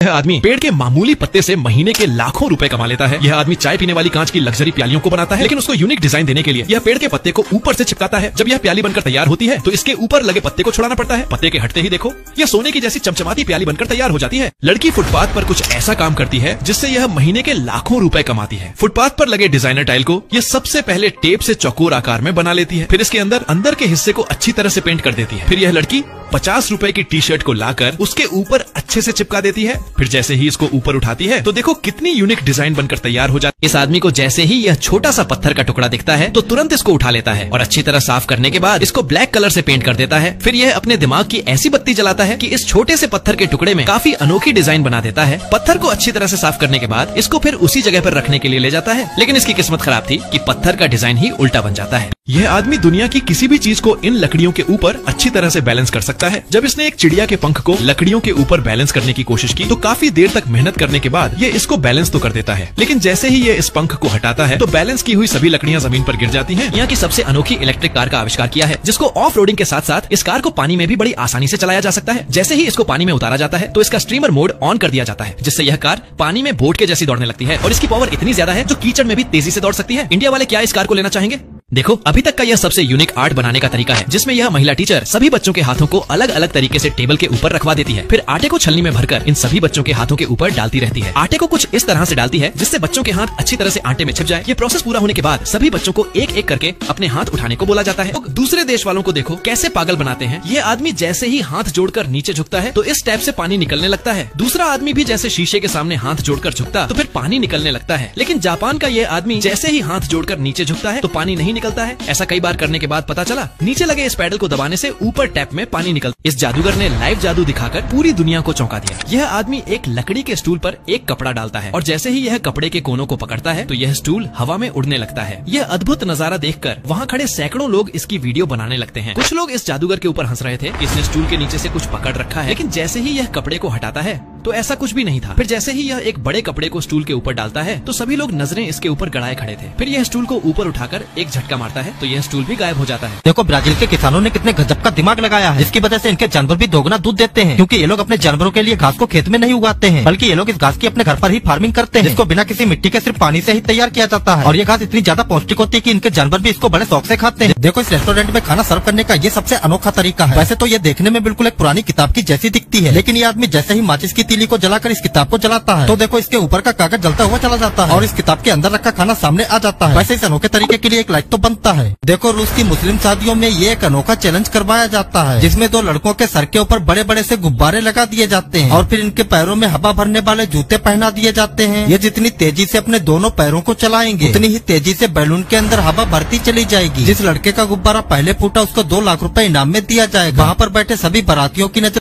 यह आदमी पेड़ के मामूली पत्ते से महीने के लाखों रुपए कमा लेता है। यह आदमी चाय पीने वाली कांच की लग्जरी प्यालियों को बनाता है, लेकिन उसको यूनिक डिजाइन देने के लिए यह पेड़ के पत्ते को ऊपर से चिपकाता है। जब यह प्याली बनकर तैयार होती है तो इसके ऊपर लगे पत्ते को छुड़ाना पड़ता है। पत्ते के हटते ही देखो यह सोने की जैसी चमचमाती प्याली बनकर तैयार हो जाती है। लड़की फुटपाथ पर कुछ ऐसा काम करती है जिससे यह महीने के लाखों रुपए कमाती है। फुटपाथ पर लगे डिजाइनर टाइल को यह सबसे पहले टेप से चौकोर आकार में बना लेती है, फिर इसके अंदर के हिस्से को अच्छी तरह से पेंट कर देती है। फिर यह लड़की 50 रुपए की टी शर्ट को लाकर उसके ऊपर अच्छे से चिपका देती है। फिर जैसे ही इसको ऊपर उठाती है तो देखो कितनी यूनिक डिजाइन बनकर तैयार हो जाती है। इस आदमी को जैसे ही यह छोटा सा पत्थर का टुकड़ा दिखता है तो तुरंत इसको उठा लेता है और अच्छी तरह साफ करने के बाद इसको ब्लैक कलर से पेंट कर देता है। फिर यह अपने दिमाग की ऐसी बत्ती जलाता है कि इस छोटे से पत्थर के टुकड़े में काफी अनोखी डिजाइन बना देता है। पत्थर को अच्छी तरह से साफ करने के बाद इसको फिर उसी जगह पर रखने के लिए ले जाता है, लेकिन इसकी किस्मत खराब थी कि पत्थर का डिजाइन ही उल्टा बन जाता है। यह आदमी दुनिया की किसी भी चीज को इन लकड़ियों के ऊपर अच्छी तरह से बैलेंस कर सकता है। जब इसने एक चिड़िया के पंख को लकड़ियों के ऊपर बैलेंस करने की कोशिश की तो काफी देर तक मेहनत करने के बाद ये इसको बैलेंस तो कर देता है, लेकिन जैसे ही ये इस पंख को हटाता है तो बैलेंस की हुई सभी लकड़ियां जमीन पर गिर जाती हैं। यहाँ की सबसे अनोखी इलेक्ट्रिक कार का आविष्कार किया है, जिसको ऑफ रोडिंग के साथ साथ इस कार को पानी में भी बड़ी आसानी से चलाया जा सकता है। जैसे ही इसको पानी में उतारा जाता है तो इसका स्ट्रीमर मोड ऑन कर दिया जाता है, जिससे यह कार पानी में बोट के जैसी दौड़ने लगती है और इसकी पावर इतनी ज्यादा है जो कीचड़ में भी तेजी से दौड़ सकती है। इंडिया वाले क्या इस कार को लेना चाहेंगे? देखो अभी तक का यह सबसे यूनिक आर्ट बनाने का तरीका है, जिसमें यह महिला टीचर सभी बच्चों के हाथों को अलग अलग तरीके से टेबल के ऊपर रखवा देती है, फिर आटे को छलनी में भरकर इन सभी बच्चों के हाथों के ऊपर डालती रहती है। आटे को कुछ इस तरह से डालती है जिससे बच्चों के हाथ अच्छी तरह से आटे में छिप जाए। ये प्रोसेस पूरा होने के बाद सभी बच्चों को एक एक करके अपने हाथ उठाने को बोला जाता है। तो दूसरे देश वालों को देखो कैसे पागल बनाते हैं। यह आदमी जैसे ही हाथ जोड़कर नीचे झुकता है तो इस टैप से पानी निकलने लगता है। दूसरा आदमी भी जैसे शीशे के सामने हाथ जोड़कर झुकता तो फिर पानी निकलने लगता है, लेकिन जापान का यह आदमी जैसे ही हाथ जोड़कर नीचे झुकता है तो पानी नहीं निकलता है। ऐसा कई बार करने के बाद पता चला नीचे लगे इस पैडल को दबाने से ऊपर टैप में पानी निकलता। इस जादूगर ने लाइव जादू दिखाकर पूरी दुनिया को चौंका दिया। यह आदमी एक लकड़ी के स्टूल पर एक कपड़ा डालता है और जैसे ही यह कपड़े के कोनों को पकड़ता है तो यह स्टूल हवा में उड़ने लगता है। यह अद्भुत नजारा देखकर वहाँ खड़े सैकड़ों लोग इसकी वीडियो बनाने लगते हैं। कुछ लोग इस जादूगर के ऊपर हंस रहे थे कि इसने स्टूल के नीचे से कुछ पकड़ रखा है, लेकिन जैसे ही यह कपड़े को हटाता है तो ऐसा कुछ भी नहीं था। फिर जैसे ही यह एक बड़े कपड़े को स्टूल के ऊपर डालता है तो सभी लोग नजरें इसके ऊपर गड़ाए खड़े थे। फिर यह स्टूल को ऊपर उठाकर एक झटका मारता है तो यह स्टूल भी गायब हो जाता है। देखो ब्राजील के किसानों ने कितने गजब का दिमाग लगाया है, जिसकी वजह से इनके जानवर भी दोगुना दूध देते हैं, क्योंकि ये लोग अपने जानवरों के लिए घास को खेत में नहीं उगाते हैं, बल्कि ये लोग इस घास की अपने घर पर ही फार्मिंग करते हैं, जिसको बिना किसी मिट्टी के सिर्फ पानी से ही तैयार किया जाता है। और ये घास इतनी ज्यादा पौष्टिक होती है कि इनके जानवर भी इसको बड़े शौक से खाते हैं। देखो इस रेस्टोरेंट में खाना सर्व करने का ये सबसे अनोखा तरीका है। वैसे तो ये देखने में बिल्कुल एक पुरानी किताब की जैसी दिखती है, लेकिन ये आदमी जैसे ही माचिस की तीली को जलाकर इस किताब को जलाता है तो देखो इसके ऊपर का कागज जलता हुआ चला जाता है और इस किताब के अंदर रखा खाना सामने आ जाता है। वैसे इस अनोखे तरीके के लिए एक लाइक तो बनता है। देखो रूस की मुस्लिम शादियों में ये एक अनोखा चैलेंज करवाया जाता है, जिसमें दो लड़कों के सर के ऊपर बड़े बड़े से गुब्बारे लगा दिए जाते हैं और फिर इनके पैरों में हवा भरने वाले जूते पहना दिए जाते हैं। ये जितनी तेजी से अपने दोनों पैरों को चलाएंगे उतनी ही तेजी से बैलून के अंदर हवा भरती चली जाएगी। जिस लड़के का गुब्बारा पहले फूटा उसको 2 लाख रुपए इनाम में दिया जाएगा। वहाँ पर बैठे सभी बारातियों की नजर